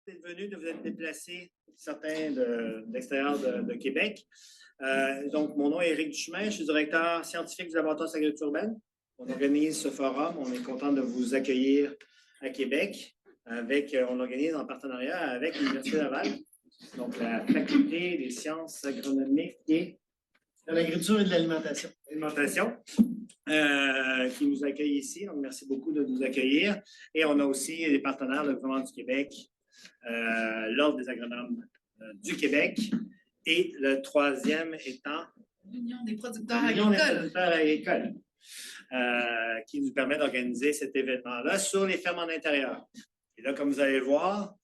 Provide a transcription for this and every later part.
d'être venu, de vous être déplacé, certains de l'extérieur de Québec. Donc, mon nom est Éric Duchemin, je suis directeur scientifique du laboratoire d'agriculture urbaine. On organise ce forum, on est content de vous accueillir à Québec. On organise en partenariat avec l'Université Laval, donc la Faculté des sciences agronomiques et de l'agriculture et de l'alimentation. Qui nous accueille ici. Donc, merci beaucoup de nous accueillir. Et on a aussi des partenaires, le gouvernement du Québec, l'Ordre des agronomes du Québec et le troisième étant l'Union des producteurs agricoles. Qui nous permet d'organiser cet événement-là sur les fermes en intérieur. Et là, comme vous allez voir,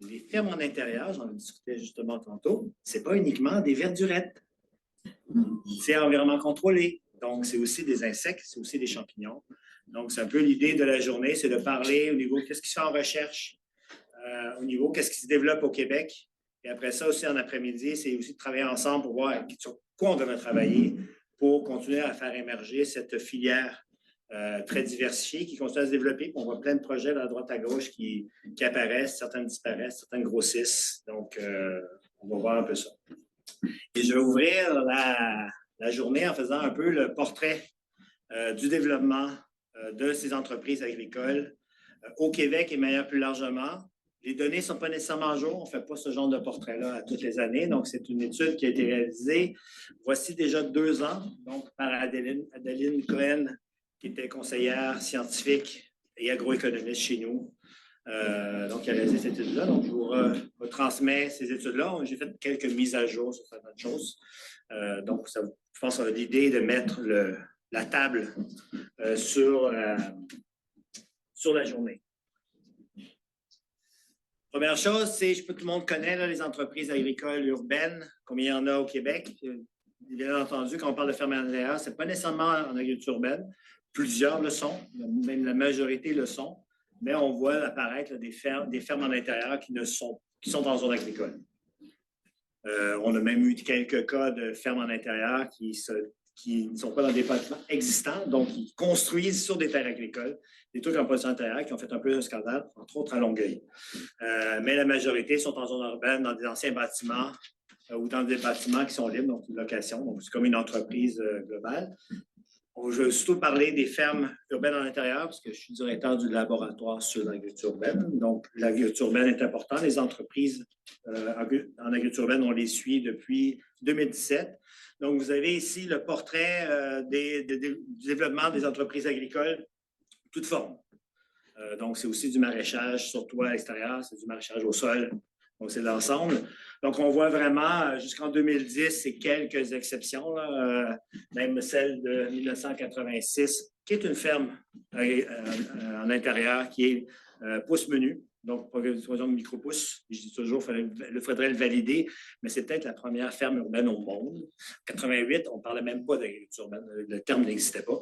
les fermes en intérieur, j'en ai discuté justement tantôt, ce n'est pas uniquement des verdurettes. C'est environnement contrôlé. Donc, c'est aussi des insectes, c'est aussi des champignons. Donc, c'est un peu l'idée de la journée, c'est de parler au niveau qu'est-ce qui se fait en recherche, au niveau qu'est-ce qui se développe au Québec. Et après ça aussi, en après-midi, c'est aussi de travailler ensemble pour voir sur quoi on devrait travailler pour continuer à faire émerger cette filière très diversifiée qui continue à se développer. On voit plein de projets de la droite à gauche qui apparaissent, certaines disparaissent, certaines grossissent. Donc, on va voir un peu ça. Et je vais ouvrir la journée en faisant un peu le portrait du développement de ces entreprises agricoles au Québec et même plus largement. Les données ne sont pas nécessairement à jour. On ne fait pas ce genre de portrait-là à toutes les années. Donc, c'est une étude qui a été réalisée voici déjà 2 ans, donc par Adeline Cohen, qui était conseillère scientifique et agroéconomiste chez nous. Donc, il a réalisé cette étude-là. Donc, je vous retransmets ces études-là. J'ai fait quelques mises à jour sur certaines choses. Donc, je pense qu'on a l'idée de mettre la table sur la journée. Première chose, c'est, tout le monde connaît là, les entreprises agricoles urbaines, combien il y en a au Québec. Bien entendu, quand on parle de fermes en intérieur, ce n'est pas nécessairement en agriculture urbaine. Plusieurs le sont, même la majorité le sont. Mais on voit apparaître là, des fermes en intérieur qui sont en zone agricole. On a même eu quelques cas de fermes en intérieur qui ne sont pas dans des bâtiments existants, donc qui construisent sur des terres agricoles, des trucs en position intérieure qui ont fait un peu un scandale, entre autres à Longueuil. Mais la majorité sont en zone urbaine, dans des anciens bâtiments ou dans des bâtiments qui sont libres, donc une location, donc c'est comme une entreprise globale. Je vais surtout parler des fermes urbaines en intérieur, parce que je suis directeur du laboratoire sur l'agriculture urbaine. Donc, l'agriculture urbaine est importante. Les entreprises en agriculture urbaine, on les suit depuis 2017. Donc, vous avez ici le portrait du développement des entreprises agricoles, toutes formes. Donc, c'est aussi du maraîchage sur toit à l'extérieur, c'est du maraîchage au sol. Donc, c'est l'ensemble. Donc, on voit vraiment, jusqu'en 2010, c'est quelques exceptions, là, même celle de 1986, qui est une ferme en intérieur, qui est pouce menu, donc progression de micro-pouces. Je dis toujours, il faudrait le valider, mais c'est peut-être la première ferme urbaine au monde. En 88, on ne parlait même pas d'agriculture urbaine, le terme n'existait pas.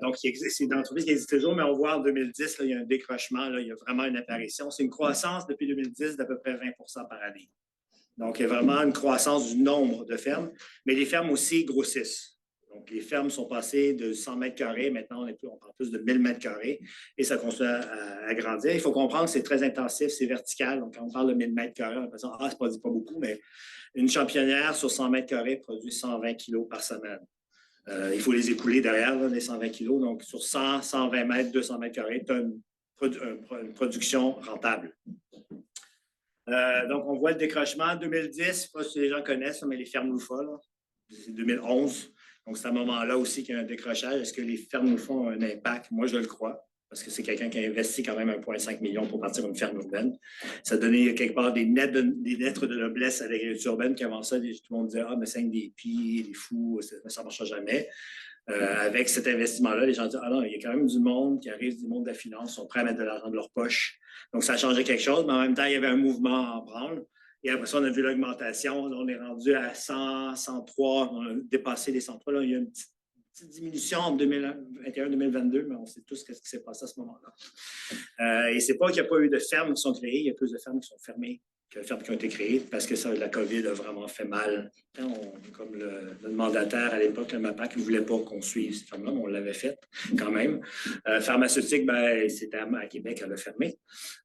Donc, c'est une entreprise qui existe toujours, mais on voit en 2010, là, il y a un décrochement, là, il y a vraiment une apparition. C'est une croissance depuis 2010 d'à peu près 20 % par année. Donc, il y a vraiment une croissance du nombre de fermes, mais les fermes aussi grossissent. Donc, les fermes sont passées de 100 mètres carrés, maintenant on parle plus de 1000 mètres carrés, et ça continue à grandir. Il faut comprendre que c'est très intensif, c'est vertical. Donc, quand on parle de 1000 mètres carrés, on a l'impression ça ne produit pas beaucoup, mais une championnière sur 100 mètres carrés produit 120 kilos par semaine. Il faut les écouler derrière, là, les 120 kilos. Donc, sur 100, 120 mètres, 200 mètres carrés, tu as une production rentable. Donc, on voit le décrochement. En 2010, je ne sais pas si les gens connaissent, mais les fermes loufa, c'est 2011. Donc, c'est à ce moment-là aussi qu'il y a un décrochage. Est-ce que les fermes loufa ont un impact? Moi, je le crois, parce que c'est quelqu'un qui a investi quand même 1,5 million pour partir une ferme urbaine. Ça donnait quelque part des lettres de noblesse à l'agriculture urbaine, qu'avant ça, tout le monde disait « Ah, mais c'est des pieds, des fous, ça ne marchera jamais ». Avec cet investissement-là, les gens disent « Ah non, il y a quand même du monde qui arrive du monde de la finance, ils sont prêts à mettre de l'argent de leur poche. » Donc, ça a changé quelque chose, mais en même temps, il y avait un mouvement en branle. Et après ça, on a vu l'augmentation. Là, on est rendu à 100, 103, on a dépassé les 103. Là, il y a une petite diminution en 2021 et 2022, mais on sait tous ce qui s'est passé à ce moment-là. Et ce n'est pas qu'il n'y a pas eu de fermes qui sont créées, il y a plus de fermes qui sont fermées fermes qui ont été créées parce que ça, la COVID a vraiment fait mal. Comme le mandataire à l'époque, le MAPAC, ne voulait pas qu'on suive cette ferme-là, mais on l'avait faite quand même. Pharmaceutique, ben, c'était à Québec, elle a fermé.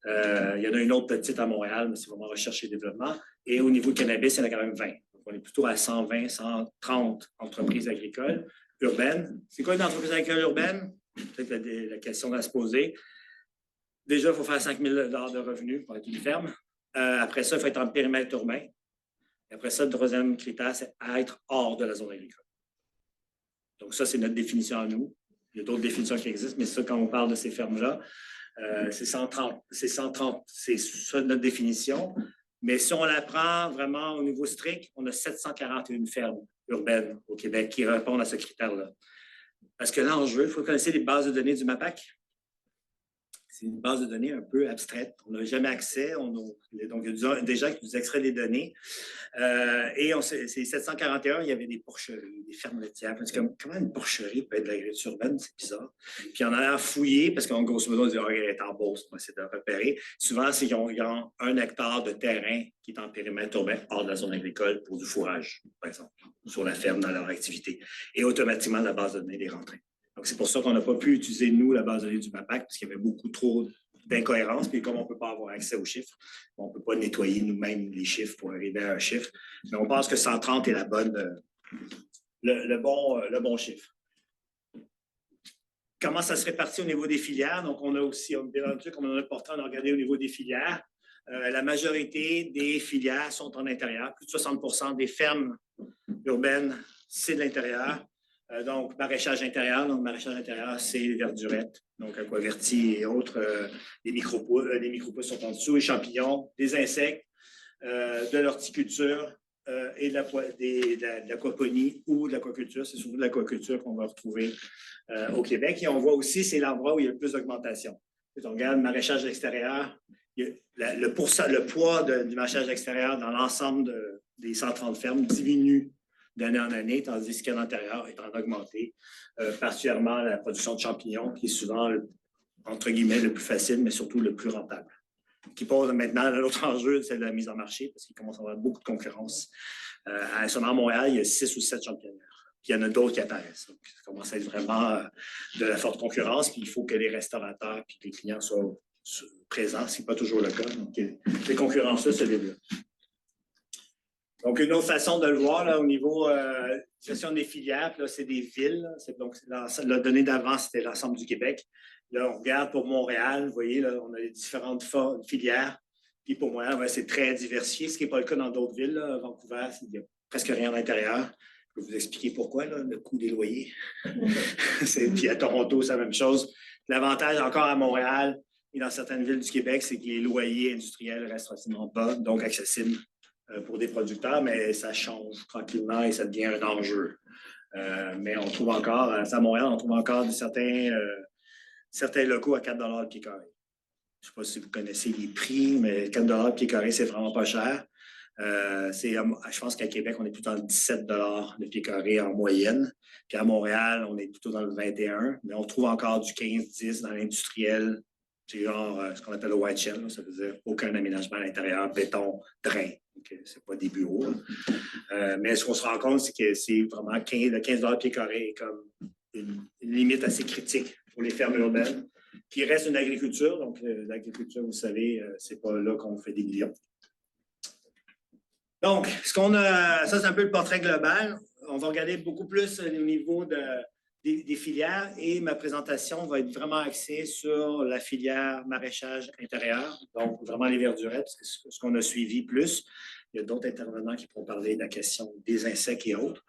Il y en a une autre petite à Montréal, mais c'est vraiment recherche et développement. Et au niveau du cannabis, il y en a quand même 20. Donc, on est plutôt à 120, 130 entreprises agricoles urbaines. C'est quoi une entreprise agricole urbaine? Peut-être la question à se poser. Déjà, il faut faire 5 000 $ de revenus pour être une ferme. Après ça, il faut être en périmètre urbain. Et après ça, le troisième critère, c'est être hors de la zone agricole. Donc ça, c'est notre définition à nous. Il y a d'autres définitions qui existent, mais ça, quand on parle de ces fermes-là, c'est 130. C'est ça notre définition. Mais si on la prend vraiment au niveau strict, on a 741 fermes urbaines au Québec qui répondent à ce critère-là. Parce que l'enjeu, il faut connaître les bases de données du MAPAC. C'est une base de données un peu abstraite. On n'a jamais accès. Donc, il y a des gens qui nous extraient des données. Et c'est 741, il y avait des porcheries, des fermes laitières. Parce que comment une porcherie peut être de l'agriculture urbaine? C'est bizarre. Puis on a fouillé, parce qu'en grosso modo, on dit, elle est en Beauce, on essaie de repérer. Souvent, c'est qu'ils ont 1 hectare de terrain qui est en périmètre urbain hors de la zone agricole pour du fourrage, par exemple, sur la ferme dans leur activité. Et automatiquement, la base de données est rentrée. Donc, c'est pour ça qu'on n'a pas pu utiliser, nous, la base de données du MAPAC, parce qu'il y avait beaucoup trop d'incohérences. Puis comme on ne peut pas avoir accès aux chiffres, on ne peut pas nettoyer nous-mêmes les chiffres pour arriver à un chiffre. Mais on pense que 130 est le bon chiffre. Comment ça se répartit au niveau des filières? Donc, on a aussi, bien entendu, comme on en a porté, on a regardé au niveau des filières. La majorité des filières sont en intérieur. Plus de 60% des fermes urbaines, c'est de l'intérieur. Donc, maraîchage intérieur. Donc, maraîchage intérieur, c'est les verdurettes, donc aquavertis et autres. Les micropousses sont en dessous, les champignons, des insectes, de l'horticulture et de l'aquaponie ou de l'aquaculture. C'est surtout de l'aquaculture qu'on va retrouver au Québec. Et on voit aussi, c'est l'endroit où il y a le plus d'augmentation. Si on regarde le maraîchage extérieur, le poids du maraîchage extérieur dans l'ensemble des 130 fermes diminue d'année en année, tandis que l'intérieur est en augmenté, particulièrement la production de champignons, qui est souvent, entre guillemets, le plus facile, mais surtout le plus rentable. Qui pose maintenant l'autre enjeu, c'est la mise en marché, parce qu'il commence à y avoir beaucoup de concurrence. Seulement à Montréal, il y a 6 ou 7 champignonnières. Puis il y en a d'autres qui apparaissent. Donc, ça commence à être vraiment de la forte concurrence, puis il faut que les restaurateurs et les clients soient présents. Ce n'est pas toujours le cas. Donc, les concurrences-là se développent. Donc, une autre façon de le voir là, au niveau gestion des filières, c'est des villes. Donc, la donnée d'avant, c'était l'ensemble du Québec. Là, on regarde pour Montréal, vous voyez, là, on a les différentes filières. Puis pour Montréal, ouais, c'est très diversifié, ce qui n'est pas le cas dans d'autres villes. Là. Vancouver, il n'y a presque rien à l'intérieur. Je peux vous expliquer pourquoi, là, le coût des loyers. Puis à Toronto, c'est la même chose. L'avantage encore à Montréal et dans certaines villes du Québec, c'est que les loyers industriels restent relativement bas, donc accessibles pour des producteurs, mais ça change tranquillement et ça devient un enjeu. Mais on trouve encore, à Montréal, on trouve encore certains locaux à 4 $ le pied carré. Je ne sais pas si vous connaissez les prix, mais 4 $ le pied carré, c'est vraiment pas cher. Je pense qu'à Québec, on est plutôt dans le 17 $ le pied carré en moyenne. Puis à Montréal, on est plutôt dans le 21, mais on trouve encore du 15-10 dans l'industriel. C'est genre ce qu'on appelle le white shell, là, ça veut dire aucun aménagement à l'intérieur, béton, drain. Donc, ce n'est pas des bureaux. Mais ce qu'on se rend compte, c'est que c'est vraiment le 15 $ pied carré est comme une limite assez critique pour les fermes urbaines, qui reste une agriculture. Donc, l'agriculture, vous savez, c'est pas là qu'on fait des millions. Donc, ça, c'est un peu le portrait global. On va regarder beaucoup plus au niveau des filières et ma présentation va être vraiment axée sur la filière maraîchage intérieur, donc vraiment les verdurettes, c'est ce qu'on a suivi plus. Il y a d'autres intervenants qui pourront parler de la question des insectes et autres.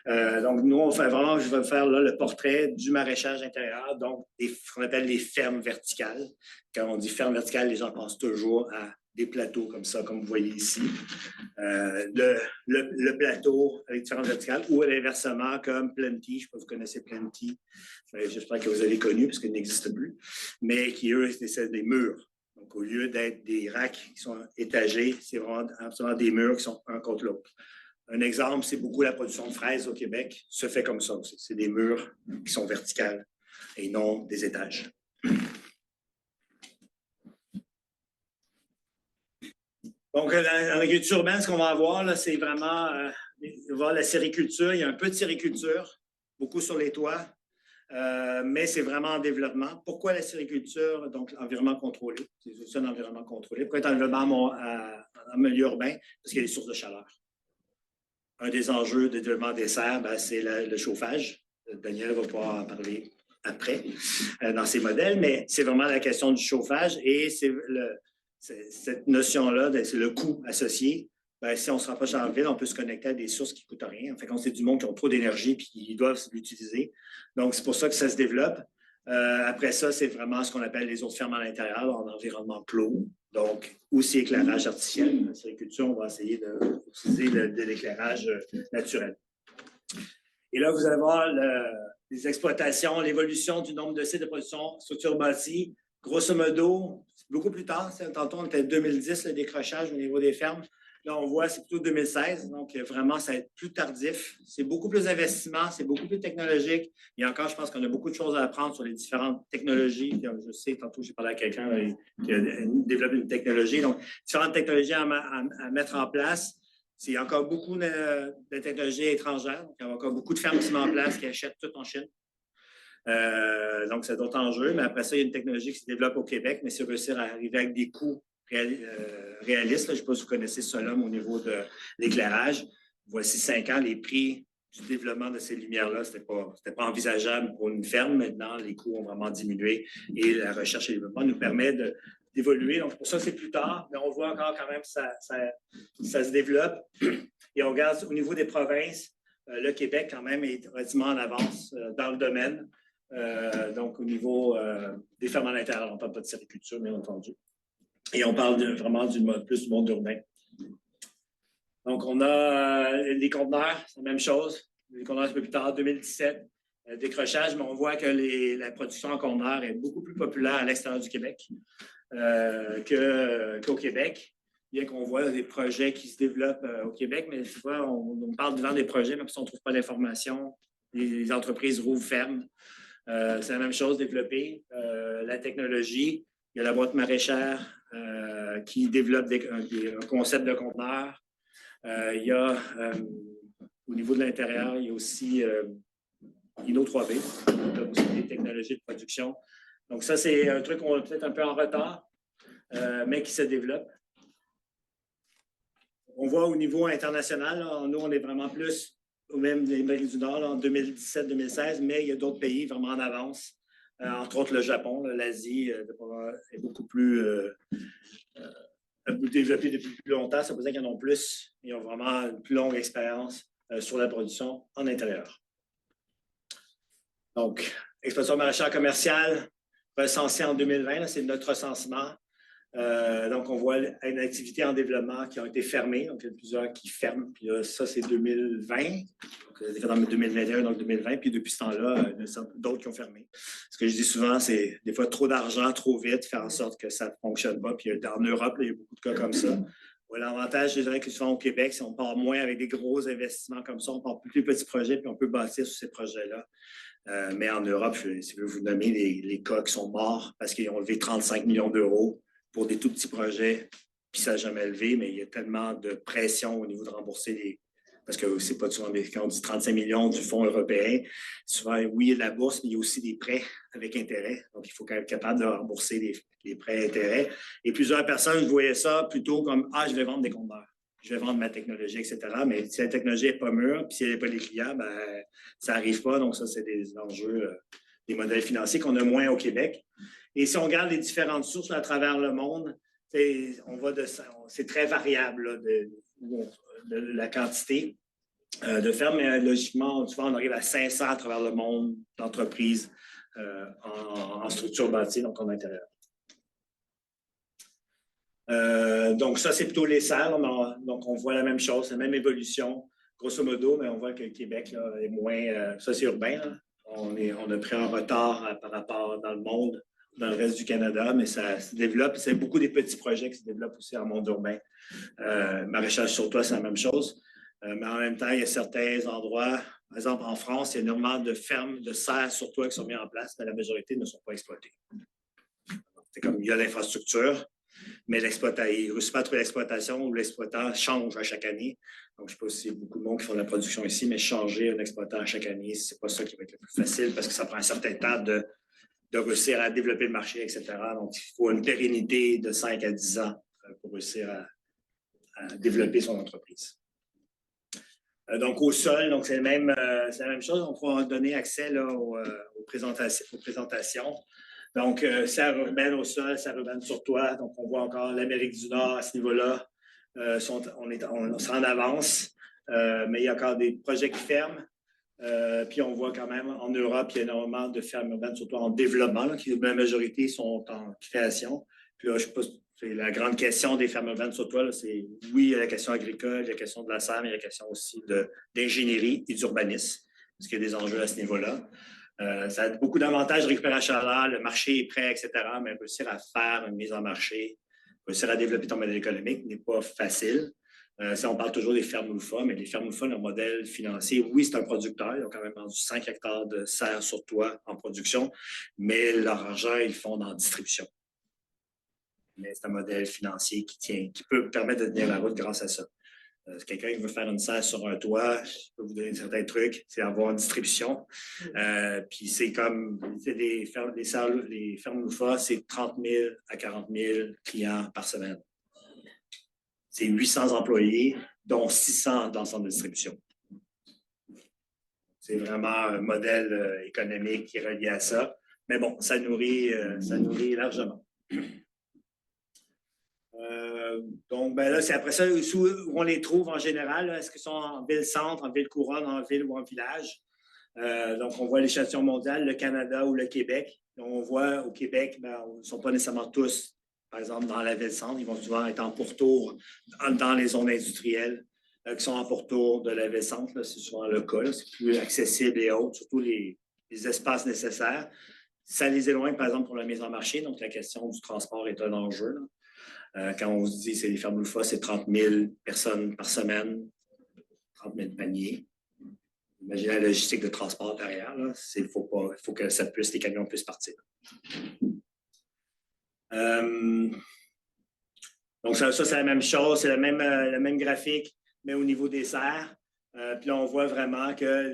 Donc, nous, je vais faire là, le portrait du maraîchage intérieur, donc ce qu'on appelle les fermes verticales. Quand on dit ferme verticale, les gens pensent toujours à des plateaux comme ça, comme vous voyez ici. Le plateau avec différentes verticales ou à l'inversement comme Plenty. Je ne sais pas si vous connaissez Plenty. J'espère que vous avez connu parce qu'il n'existe plus. Mais qui, eux, c'est des murs. Donc, au lieu d'être des racks qui sont étagés, c'est vraiment des murs qui sont un contre l'autre. Un exemple, c'est beaucoup la production de fraises au Québec. Se fait comme ça aussi. C'est des murs qui sont verticales et non des étages. Donc, en agriculture urbaine, ce qu'on va avoir, c'est vraiment voir la sériculture. Il y a un peu de sériculture, beaucoup sur les toits, mais c'est vraiment en développement. Pourquoi la sériculture? Donc, environnement contrôlé. C'est aussi un environnement contrôlé. Pourquoi être en développement en milieu urbain? Parce qu'il y a des sources de chaleur. Un des enjeux de développement des serres, c'est le chauffage. Daniel va pouvoir en parler après dans ses modèles, mais c'est vraiment la question du chauffage et cette notion-là, c'est le coût associé. Si on se rapproche en ville, on peut se connecter à des sources qui ne coûtent rien. En fait, quand c'est du monde qui ont trop d'énergie et qui doivent l'utiliser. Donc, c'est pour ça que ça se développe. Après ça, c'est vraiment ce qu'on appelle les autres fermes à l'intérieur, en environnement clos. Donc, aussi éclairage artificiel. En sériculture, on va essayer d'utiliser de l'éclairage naturel. Et là, vous allez voir les exploitations, l'évolution du nombre de sites de production, structure bâtie. Grosso modo, beaucoup plus tard. Tantôt, on était en 2010, le décrochage au niveau des fermes. Là, on voit, c'est plutôt 2016. Donc, vraiment, ça va être plus tardif. C'est beaucoup plus d'investissement, c'est beaucoup plus technologique. Et encore, je pense qu'on a beaucoup de choses à apprendre sur les différentes technologies. Je sais, tantôt, j'ai parlé à quelqu'un qui a développé une technologie. Donc, différentes technologies à mettre en place. Il y a encore beaucoup de technologies étrangères. Donc, il y a encore beaucoup de fermes qui se mettent en place, qui achètent tout en Chine. Donc, c'est d'autres enjeux. Mais après ça, il y a une technologie qui se développe au Québec, mais c'est réussir à arriver avec des coûts réalistes. Je ne sais pas si vous connaissez Solom au niveau de l'éclairage. Voici 5 ans, les prix du développement de ces lumières-là, ce n'était pas envisageable pour une ferme. Maintenant, les coûts ont vraiment diminué et la recherche et le développement nous permet d'évoluer. Donc, pour ça, c'est plus tard, mais on voit encore quand même que ça se développe. Et on regarde au niveau des provinces, le Québec, quand même, est relativement en avance dans le domaine. Donc, au niveau des fermes à l'intérieur, on ne parle pas de sériculture, bien entendu. Et on parle vraiment plus du monde urbain. Donc, on a les conteneurs, c'est la même chose. Les conteneurs, un peu plus tard, 2017, décrochage, mais on voit que la production en conteneurs est beaucoup plus populaire à l'extérieur du Québec qu'au Québec. Bien qu'on voit des projets qui se développent au Québec, mais tu vois, on parle devant des projets, même si on ne trouve pas d'informations, les entreprises rouvrent fermes. C'est la même chose, développer la technologie. Il y a la boîte maraîchère qui développe un concept de conteneur. Il y a, au niveau de l'intérieur, il y a aussi Inno 3B, aussi des technologies de production. Donc ça, c'est un truc qu'on est peut-être un peu en retard, mais qui se développe. On voit au niveau international, là, nous, on est vraiment plus au même l'Amérique du Nord, là, en 2017-2016, mais il y a d'autres pays vraiment en avance. Entre autres, le Japon, l'Asie est beaucoup plus développée depuis plus longtemps. Ça veut dire qu'ils en ont plus. Ils ont vraiment une plus longue expérience sur la production en intérieur. Donc, exploitation maraîchère commerciale recensée en 2020, c'est notre recensement. Donc, on voit une activité en développement qui a été fermée. Donc, il y a plusieurs qui ferment. Puis là, ça, c'est 2020. Donc, c'est fait en 2021, donc 2020. Puis depuis ce temps-là, il y a d'autres qui ont fermé. Ce que je dis souvent, c'est des fois trop d'argent, trop vite, faire en sorte que ça ne fonctionne pas. Puis en Europe, là, il y a beaucoup de cas comme ça. Ouais, l'avantage, je dirais que souvent au Québec, si on part moins avec des gros investissements comme ça, on part plus de petits projets, puis on peut bâtir sur ces projets-là. Mais en Europe, si je veux vous nommer les cas qui sont morts parce qu'ils ont levé 35 millions d'euros pour des tout petits projets, puis ça n'a jamais levé, mais il y a tellement de pression au niveau de rembourser parce que c'est pas souvent, quand on dit 35 millions du fonds européen, souvent, oui, il y a de la bourse, mais il y a aussi des prêts avec intérêt. Donc, il faut quand même être capable de rembourser les prêts et intérêts. Et plusieurs personnes voyaient ça plutôt comme « Ah, je vais vendre des conteneurs. Je vais vendre ma technologie, etc. » Mais si la technologie n'est pas mûre, puis si elle n'est pas les clients, ben, ça n'arrive pas. Donc, ça, c'est des enjeux, des modèles financiers qu'on a moins au Québec. Et si on regarde les différentes sources à travers le monde, c'est très variable là, de la quantité de fermes, mais logiquement, souvent, on arrive à 500 à travers le monde d'entreprises en structure bâtie, donc en intérieur. Donc, ça, c'est plutôt les salles. Donc, on voit la même chose, la même évolution, grosso modo, mais on voit que le Québec là, est moins... ça, c'est urbain. Là. On a pris un retard par rapport dans le monde, dans le reste du Canada, mais ça se développe. C'est beaucoup des petits projets qui se développent aussi en monde urbain. Maraîchage sur toit, c'est la même chose. Mais en même temps, il y a certains endroits, par exemple en France, il y a énormément de fermes de serres sur toit qui sont mises en place, mais la majorité ne sont pas exploitées. C'est comme il y a l'infrastructure, mais ils ne réussissent pas à trouver l'exploitation ou l'exploitant change à chaque année. Donc, je ne sais pas si c'est beaucoup de monde qui font de la production ici, mais changer un exploitant à chaque année, ce n'est pas ça qui va être le plus facile parce que ça prend un certain temps de réussir à développer le marché, etc. Donc, il faut une pérennité de 5 à 10 ans pour réussir à développer son entreprise. Donc, au sol, donc c'est la même chose. On pourra donner accès là, aux présentations. Donc, serre urbaine au sol, serre urbaine sur toit. Donc, on voit encore l'Amérique du Nord à ce niveau-là. On est en avance, mais il y a encore des projets qui ferment. Puis on voit quand même en Europe, il y a énormément de fermes urbaines, surtout en développement, là, qui la majorité sont en création. Puis là, je sais pas, c'est la grande question des fermes urbaines sur toit, c'est oui, il y a la question agricole, il y a la question de la serre, mais il y a la question aussi d'ingénierie et d'urbanisme, parce qu'il y a des enjeux à ce niveau-là. Ça a beaucoup d'avantages de récupérer la chaleur, le marché est prêt, etc., mais réussir à faire une mise en marché, réussir à développer ton modèle économique n'est pas facile. On parle toujours des fermes ULFA, mais les fermes ULFA, leur modèle financier, oui, c'est un producteur. Ils ont quand même vendu 5 hectares de serre sur toit en production, mais leur argent, ils font dans la distribution. Mais c'est un modèle financier qui peut permettre de tenir la route grâce à ça. Quelqu'un qui veut faire une serre sur un toit, je peux vous donner certains trucs, c'est avoir une distribution. Puis c'est comme les fermes ULFA, c'est 30 000 à 40 000 clients par semaine. C'est 800 employés, dont 600 dans le centre de distribution. C'est vraiment un modèle économique qui est relié à ça. Mais bon, ça nourrit largement. Donc, ben là, c'est après ça où on les trouve en général. Est-ce qu'ils sont en ville-centre, en ville-couronne, en ville ou en village? Donc, on voit l'échantillon mondial, le Canada ou le Québec. Donc, on voit au Québec, ben, ils ne sont pas nécessairement tous, par exemple, dans la ville-centre. Ils vont souvent être en pourtour dans les zones industrielles qui sont en pourtour de la ville-centre. C'est souvent le cas. C'est plus accessible et autres, surtout les espaces nécessaires. Ça les éloigne, par exemple, pour la mise en marché. Donc, la question du transport est un enjeu. Quand on se dit que c'est les fermes ULFA, c'est 30 000 personnes par semaine, 30 000 paniers. Imaginez la logistique de transport derrière. Il faut que les camions puissent partir. Donc, ça c'est la même chose, c'est le même graphique, mais au niveau des serres. Puis là, on voit vraiment que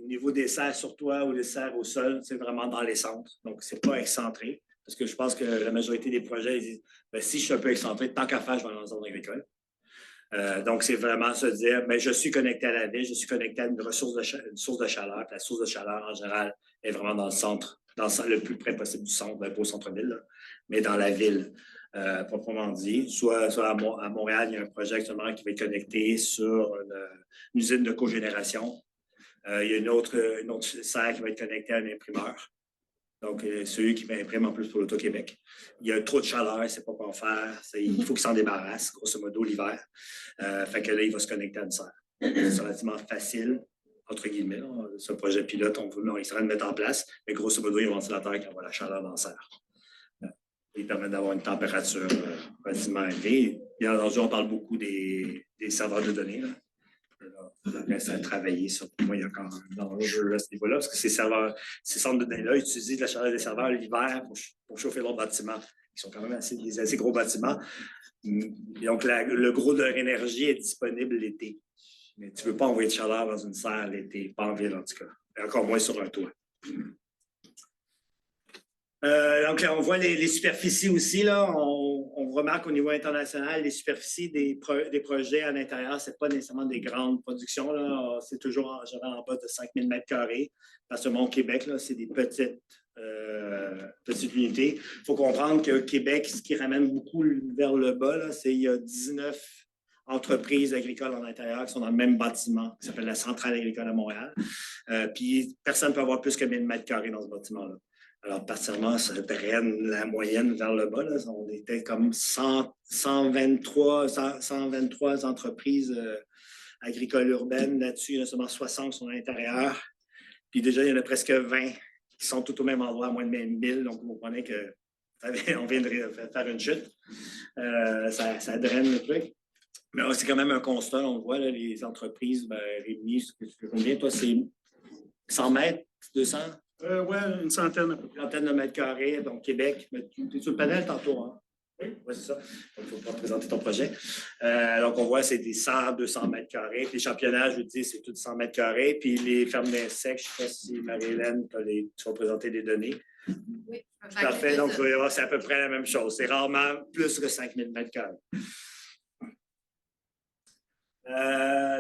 au niveau des serres sur toit ou les serres au sol, c'est vraiment dans les centres. Donc, ce n'est pas excentré. Parce que je pense que la majorité des projets, ils disent ben, si je suis un peu excentré, tant qu'à faire, je vais dans la zone agricole. Donc, c'est vraiment se dire ben, je suis connecté à la ville, je suis connecté à une source de chaleur. Puis la source de chaleur, en général, est vraiment dans le centre, le plus près possible du centre, pas au centre-ville, mais dans la ville, proprement dit. Soit à Montréal, il y a un projet actuellement qui va être connecté sur une usine de cogénération. Il y a une autre serre qui va être connectée à un imprimeur. Donc, celui qui imprime en plus pour l'Auto-Québec. Il y a trop de chaleur, il ne sait pas quoi faire. Il faut qu'il s'en débarrasse, grosso modo, l'hiver. Fait que là, il va se connecter à une serre. C'est relativement facile, entre guillemets. Ce projet pilote, il sera de mettre en place, mais grosso modo, il y a un ventilateur qui envoie la chaleur dans la serre. Il permet d'avoir une température relativement élevée. Bien entendu, on parle beaucoup des serveurs de données. Là. Ça reste à travailler sur. Pour moi, il y a encore un enjeu à ce niveau-là, parce que ces centres de données-là utilisent la chaleur des serveurs l'hiver pour chauffer leurs bâtiments, qui sont quand même des assez gros bâtiments. Donc, le gros de leur énergie est disponible l'été. Mais tu ne veux pas envoyer de chaleur dans une serre l'été, pas en ville en tout cas, et encore moins sur un toit. Donc, là, on voit les superficies aussi. Là. On remarque au niveau international, les superficies des projets à l'intérieur, ce n'est pas nécessairement des grandes productions. C'est toujours en bas de 5 000 m². Parce que au Québec, c'est des petites unités. Il faut comprendre que Québec, ce qui ramène beaucoup vers le bas, c'est qu'il y a 19 entreprises agricoles en intérieur qui sont dans le même bâtiment, qui s'appelle la Centrale agricole à Montréal. Puis, personne ne peut avoir plus que 1000 m² dans ce bâtiment-là. Alors, particulièrement, ça draine la moyenne vers le bas. Là. On était comme 123 entreprises agricoles urbaines. Là-dessus, il y en a seulement 60 qui sont à l'intérieur. Puis déjà, il y en a presque 20 qui sont tout au même endroit, à moins de 1000. Donc, vous comprenez qu'on vient de faire une chute. Ça draine le truc. Mais c'est quand même un constat. On voit, là, les entreprises réunies, combien, toi, c'est 100 mètres, 200? Oui, une centaine à peu près. Une centaine de mètres carrés, donc Québec. Tu es sur le panel tantôt, hein? Oui, c'est ça. Il faut pas présenter ton projet. Donc, on voit, c'est des 100, 200 mètres carrés. Puis les championnats, je vous dis, c'est tout 100 mètres carrés. Puis les fermes d'insectes, je ne sais pas si Marie-Hélène, tu vas présenter des données. Oui. Parfait. Donc, vous allez voir, c'est à peu près la même chose. C'est rarement plus que 5000 mètres carrés.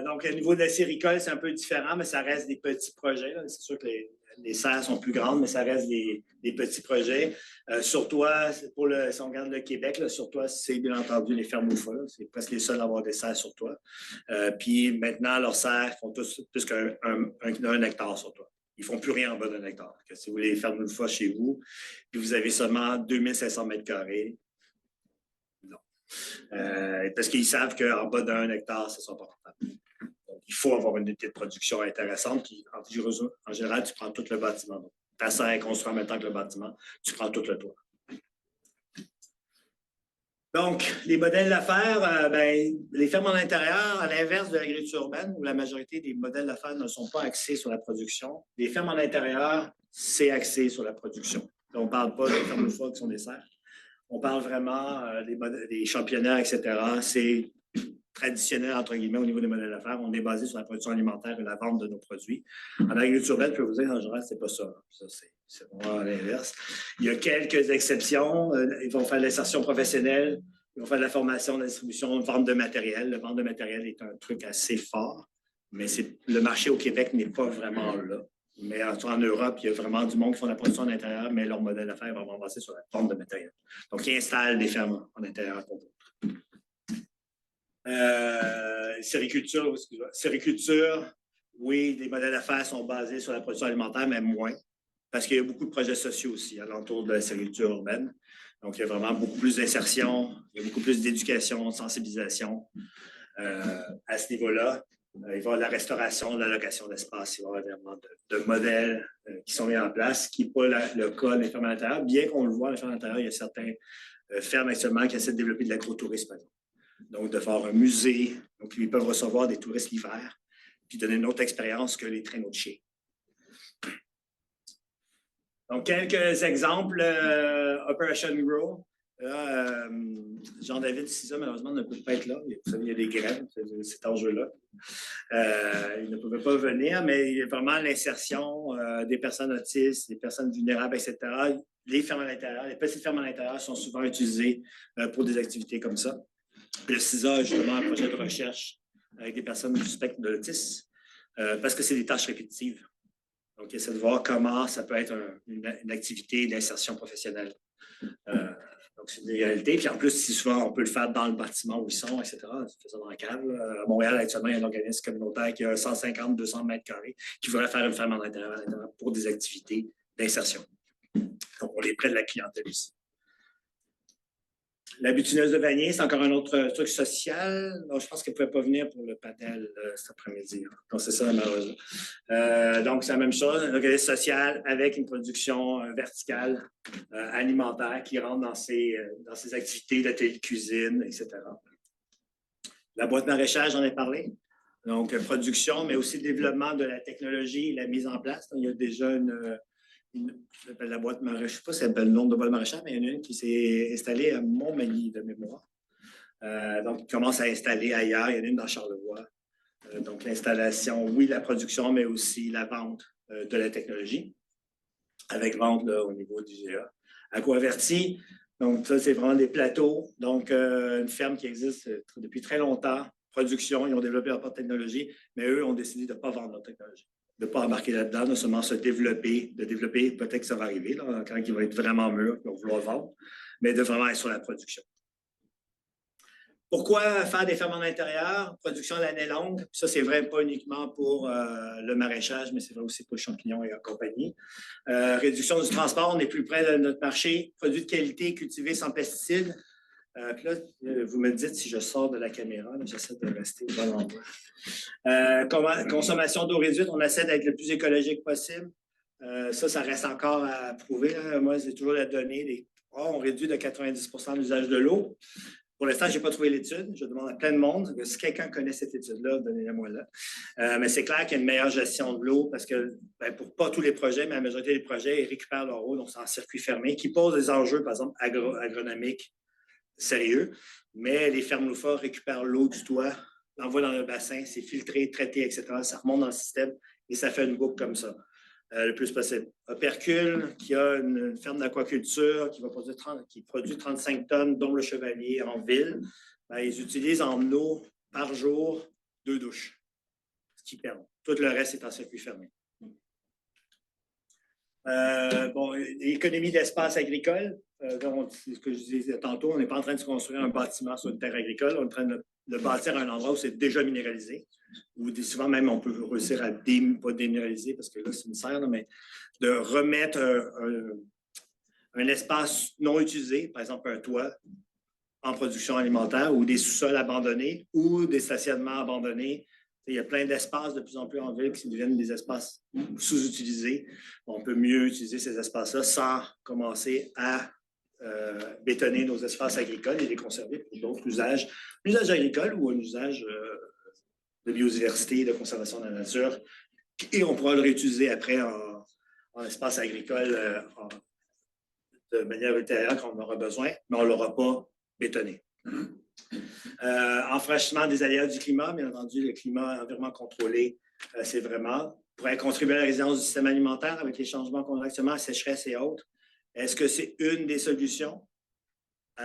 Donc, au niveau de la séricole, c'est un peu différent, mais ça reste des petits projets. C'est sûr que les serres sont plus grandes, mais ça reste des petits projets. Sur toi, si on regarde le Québec, là, sur toi, c'est bien entendu les fermes OUFA. C'est presque les seuls à avoir des serres sur toi. Puis maintenant, leurs serres font tous plus qu'un hectare sur toi. Ils ne font plus rien en bas d'un hectare. Si vous voulez les fermes OUFA chez vous, puis vous avez seulement 2500 mètres carrés, parce qu'ils savent qu'en bas d'un hectare, ce ne sera pas rentable. Donc, il faut avoir une unité de production intéressante. Puis, en général, tu prends tout le bâtiment. Donc, ta serre est construite en même temps que le bâtiment, tu prends tout le toit. Donc, les modèles d'affaires, les fermes en intérieur, à l'inverse de l'agriculture urbaine, où la majorité des modèles d'affaires ne sont pas axés sur la production, les fermes en intérieur, c'est axé sur la production. Donc, on ne parle pas des fermes OUFA qui sont des serres. On parle vraiment des championnats, etc. C'est traditionnel, entre guillemets, au niveau des modèles d'affaires. On est basé sur la production alimentaire et la vente de nos produits. En agriculture urbaine, je peux vous dire, en général, ce n'est pas ça. Ça, c'est vraiment à l'inverse. Il y a quelques exceptions. Ils vont faire de l'insertion professionnelle, ils vont faire de la formation, de la distribution, de vente de matériel. La vente de matériel est un truc assez fort, mais le marché au Québec n'est pas vraiment là. Mais en Europe, il y a vraiment du monde qui font la production en intérieur, mais leur modèle d'affaires est vraiment basé sur la vente de matériel. Donc, ils installent des fermes en intérieur pour d'autres. Sériculture, oui, les modèles d'affaires sont basés sur la production alimentaire, mais moins, parce qu'il y a beaucoup de projets sociaux aussi alentour de la sériculture urbaine. Donc, il y a vraiment beaucoup plus d'insertion, il y a beaucoup plus d'éducation, de sensibilisation à ce niveau-là. Il va y avoir de la restauration, de la location d'espace, il va y avoir vraiment de modèles qui sont mis en place, qui n'est pas le cas des fermes à l'intérieur. Bien qu'on le voit, les fermes à l'intérieur, il y a certaines fermes actuellement qui essaient de développer de l'agrotourisme, par exemple. Donc, de faire un musée. Donc, ils peuvent recevoir des touristes l'hiver, puis donner une autre expérience que les traîneaux de chiens. Donc, quelques exemples. Operation Grow. Jean-David Cisa, malheureusement, ne peut pas être là. Vous savez, il y a des grèves, cet enjeu-là. Il ne pouvait pas venir, mais il y a vraiment l'insertion des personnes autistes, des personnes vulnérables, etc. Les fermes à l'intérieur, les petites fermes à l'intérieur sont souvent utilisées pour des activités comme ça. Le CISA a justement un projet de recherche avec des personnes du spectre de l'autisme parce que c'est des tâches répétitives. Donc, il essaie de voir comment ça peut être une activité d'insertion professionnelle. Donc, c'est une réalité. Puis en plus, si souvent, on peut le faire dans le bâtiment où ils sont, etc. On fait ça dans la cave. À Montréal, actuellement, il y a un organisme communautaire qui a 150-200 mètres carrés qui voudrait faire une ferme à l'intérieur pour des activités d'insertion. Donc, on les prête de la clientèle aussi. La butineuse de Vanier, c'est encore un autre truc social. Donc, je pense qu'elle ne pouvait pas venir pour le panel cet après-midi. Donc, c'est ça, malheureusement. Donc, c'est la même chose, un organisme social avec une production verticale alimentaire qui rentre dans ses activités d'atelier de cuisine, etc. La boîte maraîchage, j'en ai parlé. Donc, production, mais aussi développement de la technologie et la mise en place. Donc, il y a déjà ça s'appelle la boîte maraîchage. Je ne sais pas si ça s'appelle le nom de boîte maraîchage, mais il y en a une qui s'est installée à Montmagny de mémoire. Donc, il commence à installer ailleurs. Il y en a une dans Charlevoix. Donc, l'installation, oui, la production, mais aussi la vente de la technologie, avec vente là, au niveau du GA. Aquaverti, donc ça, c'est vraiment des plateaux. Donc, une ferme qui existe depuis très longtemps. Production, ils ont développé leur propre technologie, mais eux ont décidé de ne pas vendre leur technologie, de ne pas embarquer là-dedans, de seulement se développer, peut-être que ça va arriver, là, quand il va être vraiment mûr, ils vont vouloir vendre, mais de vraiment être sur la production. Pourquoi faire des fermes en intérieur? Production à l'année longue. Ça, c'est vrai pas uniquement pour le maraîchage, mais c'est vrai aussi pour les champignons et la compagnie. Réduction du transport, on est plus près de notre marché. Produits de qualité cultivés sans pesticides. Puis là, vous me dites si je sors de la caméra. J'essaie de rester au bon endroit. Consommation d'eau réduite, on essaie d'être le plus écologique possible. Ça reste encore à prouver. Hein. Moi, c'est toujours la donnée. On réduit de 90% l'usage de l'eau. Pour l'instant, je n'ai pas trouvé l'étude. Je demande à plein de monde. Si quelqu'un connaît cette étude-là, donnez-la-moi là. Mais c'est clair qu'il y a une meilleure gestion de l'eau parce que, pour pas tous les projets, mais la majorité des projets, ils récupèrent leur eau, donc c'est en circuit fermé, qui pose des enjeux, par exemple, agronomiques sérieux, mais les fermes loufa récupèrent l'eau du toit, l'envoient dans le bassin, c'est filtré, traité, etc. Ça remonte dans le système et ça fait une boucle comme ça, le plus possible. Opercule, qui a une ferme d'aquaculture qui produit 35 tonnes d'ombre chevalier en ville, ben, ils utilisent en eau par jour 2 douches, ce qu'ils perdent. Tout le reste est en circuit fermé. Bon, l'économie d'espace agricole, c'est ce que je disais tantôt, on n'est pas en train de construire un bâtiment sur une terre agricole, on est en train de bâtir un endroit où c'est déjà minéralisé, ou souvent même on peut réussir à pas déminéraliser, parce que là c'est une serre, mais de remettre un espace non utilisé, par exemple un toit, en production alimentaire, ou des sous-sols abandonnés, ou des stationnements abandonnés. Il y a plein d'espaces de plus en plus en ville qui deviennent des espaces sous-utilisés. On peut mieux utiliser ces espaces-là sans commencer à bétonner nos espaces agricoles et les conserver pour d'autres usages. L'usage agricole ou un usage de biodiversité, de conservation de la nature. Et on pourra le réutiliser après en espace agricole de manière ultérieure quand on aura besoin, mais on ne l'aura pas bétonné. Enfranchissement des aléas du climat, bien entendu, le climat environnement contrôlé, c'est vraiment pour contribuer à la résilience du système alimentaire avec les changements qu'on a actuellement, sécheresse et autres. Est-ce que c'est une des solutions?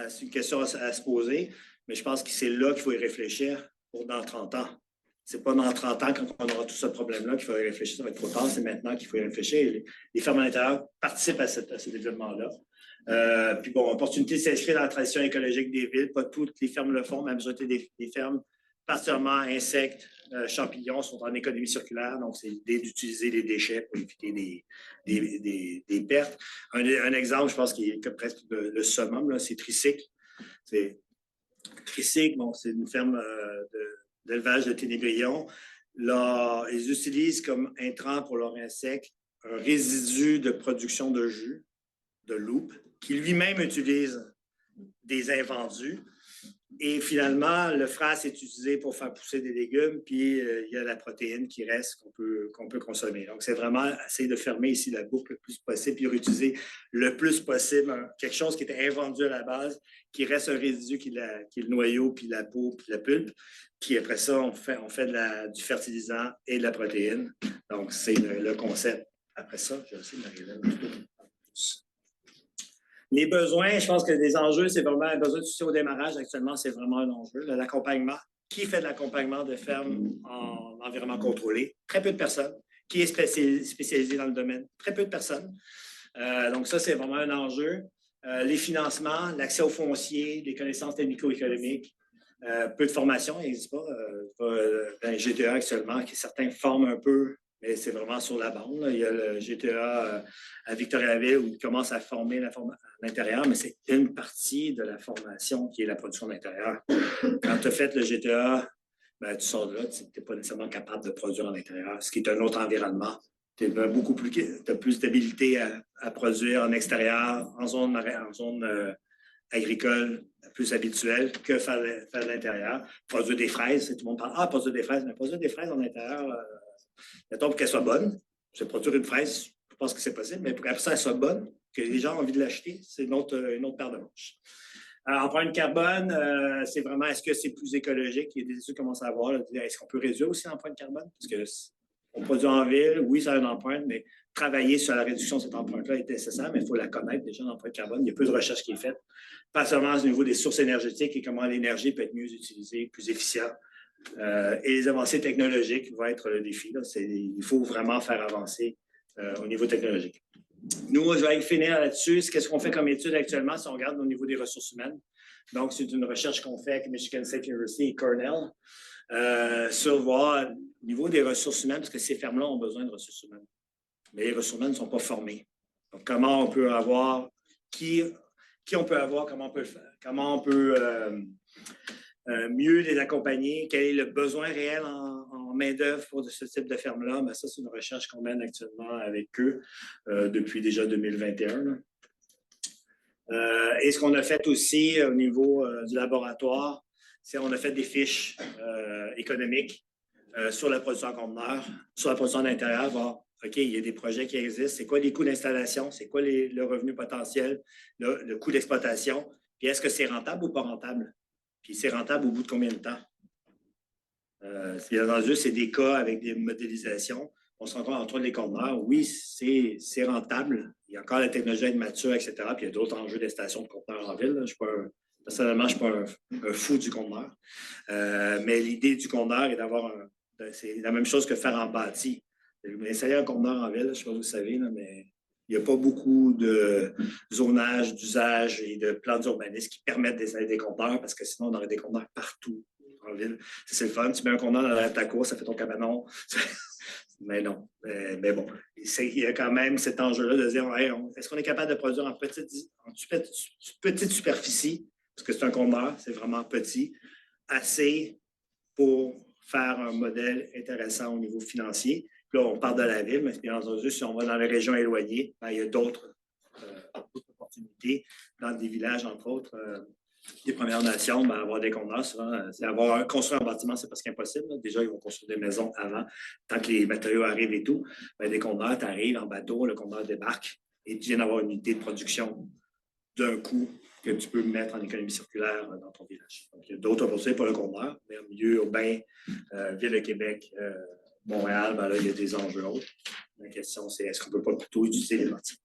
C'est une question à se poser, mais je pense que c'est là qu'il faut y réfléchir pour dans 30 ans. Ce n'est pas dans 30 ans, quand on aura tout ce problème-là, qu'il faut y réfléchir, ça va être trop tard, c'est maintenant qu'il faut y réfléchir. Les fermes à l'intérieur participent à ce développement-là. Puis bon, opportunité de s'inscrire dans la tradition écologique des villes. Pas toutes les fermes le font, mais la majorité des fermes, particulièrement insectes, champignons, sont en économie circulaire. Donc, c'est l'idée d'utiliser les déchets pour éviter des pertes. Un exemple, je pense, qui est presque le summum, c'est Tricycle. Tricycle, bon, c'est une ferme d'élevage de ténébrillons. Là, ils utilisent comme intrant pour leurs insectes un résidu de production de jus, de loupe, qui lui-même utilise des invendus. Et finalement, le frasse est utilisé pour faire pousser des légumes, puis il y a la protéine qui reste qu'on peut consommer. Donc, c'est vraiment essayer de fermer ici la boucle le plus possible, puis réutiliser le plus possible quelque chose qui était invendu à la base, qui reste un résidu qui est le noyau, puis la peau, puis la pulpe. Puis après ça, on fait du fertilisant et de la protéine. Donc, c'est le concept. Après ça, je vais essayer de m'arriver. Les besoins, je pense que les enjeux, c'est vraiment un besoin de soutien au démarrage. Actuellement, c'est vraiment un enjeu. L'accompagnement. Qui fait de l'accompagnement de fermes en environnement contrôlé? Très peu de personnes. Qui est spécialisé dans le domaine? Très peu de personnes. Donc ça, c'est vraiment un enjeu. Les financements, l'accès aux fonciers, les connaissances technico-économiques, peu de formation, il n'existe pas. Dans les GTA actuellement, qui certains forment un peu, mais c'est vraiment sur la bande. Il y a le GTA à Victoriaville où ils commencent à former à l'intérieur, mais c'est une partie de la formation qui est la production de l'intérieur. Quand tu as fait le GTA, ben, tu sors de là, tu n'es pas nécessairement capable de produire en intérieur, ce qui est un autre environnement. Tu as plus d'habilité à produire en extérieur, en zone agricole plus habituelle que faire de l'intérieur. Produire des fraises, tout le monde parle, produire des fraises, mais produire des fraises en intérieur, mettons pour qu'elles soient bonnes, c'est produire une fraise, je pense que c'est possible, mais pour qu'après ça, elle soit bonne, que les gens ont envie de l'acheter, c'est une autre paire de manches. Empreinte carbone, c'est vraiment, est-ce que c'est plus écologique? Il y a des études qui commencent à voir, est-ce qu'on peut réduire aussi l'empreinte carbone? Parce qu'on produit en ville, oui, ça a une empreinte, mais travailler sur la réduction de cette empreinte-là est nécessaire, mais il faut la connaître déjà, l'empreinte carbone. Il y a peu de recherche qui est faite, pas seulement au niveau des sources énergétiques et comment l'énergie peut être mieux utilisée, plus efficiente. Et les avancées technologiques vont être le défi. Il faut vraiment faire avancer au niveau technologique. Nous, je vais finir là-dessus. Qu'est-ce qu'on fait comme étude actuellement si on regarde au niveau des ressources humaines? Donc, c'est une recherche qu'on fait avec Michigan State University et Cornell sur voir au niveau des ressources humaines, parce que ces fermes-là ont besoin de ressources humaines. Mais les ressources humaines ne sont pas formées. Donc, comment on peut avoir, qui on peut avoir, comment on peut mieux les accompagner, quel est le besoin réel en main-d'œuvre pour ce type de ferme-là. Ben, ça, c'est une recherche qu'on mène actuellement avec eux depuis déjà 2021. Et ce qu'on a fait aussi au niveau du laboratoire, c'est qu'on a fait des fiches économiques sur la production en conteneur, sur la production à l'intérieur, voir, OK, il y a des projets qui existent, c'est quoi les coûts d'installation, c'est quoi le revenu potentiel, le coût d'exploitation, Puis est-ce que c'est rentable ou pas rentable? Puis c'est rentable au bout de combien de temps? Bien entendu, c'est des cas avec des modélisations. On se rend compte entre les conteneurs, oui, c'est rentable. Il y a encore la technologie à être mature, etc. Puis il y a d'autres enjeux des stations de conteneurs en ville. Personnellement, je ne suis pas un fou du conteneur. Mais l'idée du conteneur est d'avoir c'est la même chose que faire en bâti. Essayer un conteneur en ville, je ne sais pas si vous savez, là, mais il n'y a pas beaucoup de zonage, d'usage et de plans d'urbanisme qui permettent d'installer des conteneurs parce que sinon, on aurait des conteneurs partout en ville. C'est le fun. Tu mets un conteneur dans ta cour, ça fait ton cabanon. Mais non. Mais bon, il y a quand même cet enjeu-là de dire hey, est-ce qu'on est capable de produire en petite superficie, parce que c'est un conteneur, c'est vraiment petit, assez pour faire un modèle intéressant au niveau financier. Puis là, on parle de la ville, mais bien entendu, si on va dans les régions éloignées, ben, il y a d'autres opportunités dans des villages, entre autres. Les Premières Nations, ben, avoir des conteneurs, souvent, construire un bâtiment, c'est presque impossible. Là. Déjà, ils vont construire des maisons avant, tant que les matériaux arrivent et tout. Ben, des conteneurs, tu arrives en bateau, le conteneur débarque et tu viens d'avoir une unité de production d'un coup que tu peux mettre en économie circulaire dans ton village. Donc, il y a d'autres opportunités pour le conteneur, mais en milieu urbain, Ville de Québec, Montréal, ben là, il y a des enjeux autres. La question, c'est est-ce qu'on ne peut pas plutôt utiliser les bâtiments?